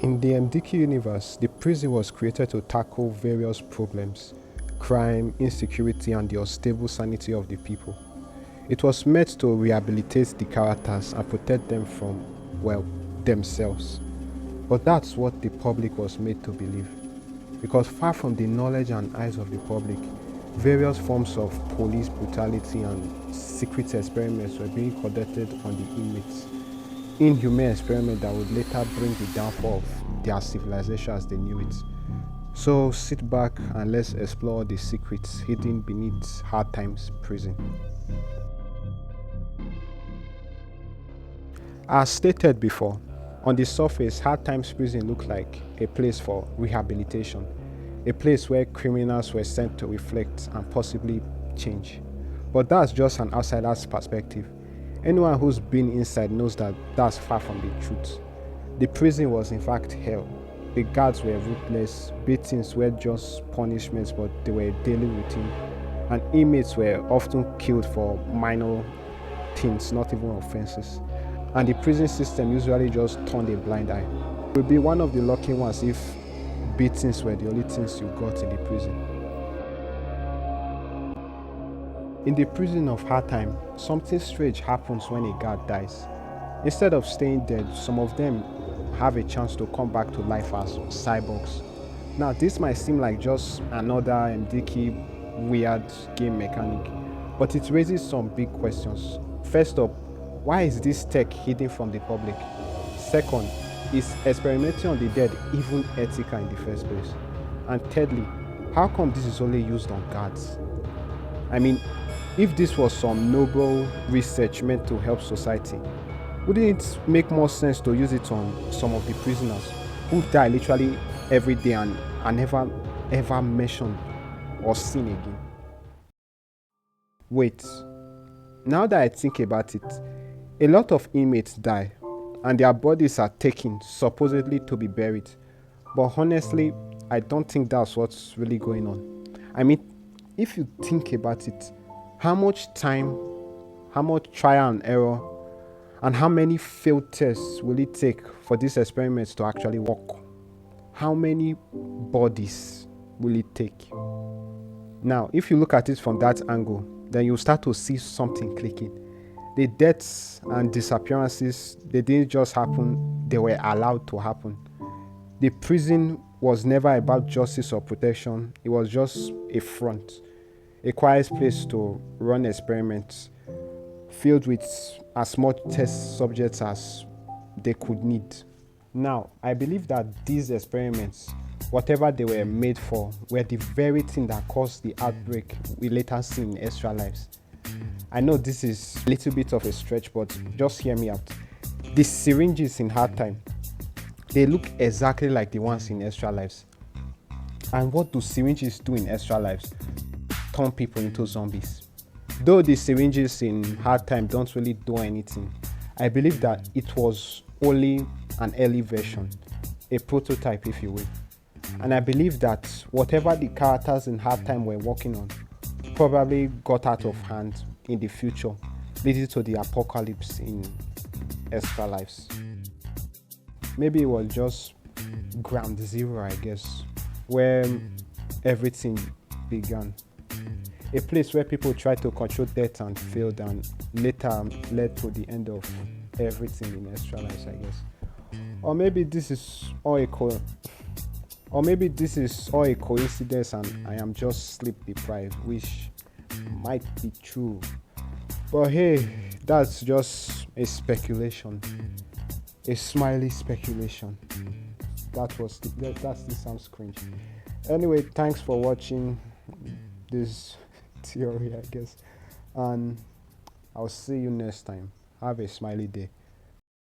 In the MDK universe, the prison was created to tackle various problems: crime, insecurity, and the unstable sanity of the people. It was meant to rehabilitate the characters and protect them from, well, themselves. But that's what the public was made to believe. Because far from the knowledge and eyes of the public, various forms of police brutality and secret experiments were being conducted on the inmates. Inhumane experiment that would later bring the downfall of their civilization as they knew it. So sit back and let's explore the secrets hidden beneath Hardtimes prison. As stated before, on the surface, Hardtimes prison looked like a place for rehabilitation, a place where criminals were sent to reflect and possibly change. But that's just an outsider's perspective. Anyone who's been inside knows that that's far from the truth. The prison was in fact hell. The guards were ruthless, beatings were just punishments, but they were a daily routine, and inmates were often killed for minor things, not even offenses. And the prison system usually just turned a blind eye. You would be one of the lucky ones if beatings were the only things you got in the prison. In the prison of Hardtime, something strange happens when a guard dies. Instead of staying dead, some of them have a chance to come back to life as cyborgs. Now, this might seem like just another MDK weird game mechanic, but it raises some big questions. First up, why is this tech hidden from the public? Second, is experimenting on the dead even ethical in the first place? And thirdly, how come this is only used on guards? I mean, if this was some noble research meant to help society, wouldn't it make more sense to use it on some of the prisoners who die literally every day and are never ever mentioned or seen again? Wait, now that I think about it, a lot of inmates die and their bodies are taken supposedly to be buried. But honestly, I don't think that's what's really going on. I mean, if you think about it, how much time, how much trial and error, and how many failed tests will it take for these experiments to actually work? How many bodies will it take? Now, if you look at it from that angle, then you'll start to see something clicking. The deaths and disappearances, they didn't just happen, they were allowed to happen. The prison was never about justice or protection, it was just a front, a quiet place to run experiments filled with as much test subjects as they could need. Now, I believe that these experiments, whatever they were made for, were the very thing that caused the outbreak we later see in Extra Lives. I know this is a little bit of a stretch, but just hear me out. The syringes in Hardtime, they look exactly like the ones in Extra Lives. And what do syringes do in Extra Lives? Turn people into zombies. Though the syringes in Hardtime don't really do anything, I believe that it was only an early version, a prototype if you will. And I believe that whatever the characters in Hardtime were working on probably got out of hand in the future, leading to the apocalypse in Extra Lives. Maybe it was just ground zero, I guess, where everything began. A place where people tried to control death and failed, and later led to the end of everything in Extra Lives, I guess. Or maybe this is all a coincidence and I am just sleep deprived, which might be true. But hey, that's just a speculation, a smiley speculation. That still sounds cringe. Anyway, thanks for watching this theory, I guess, and I'll see you next time. Have a smiley day.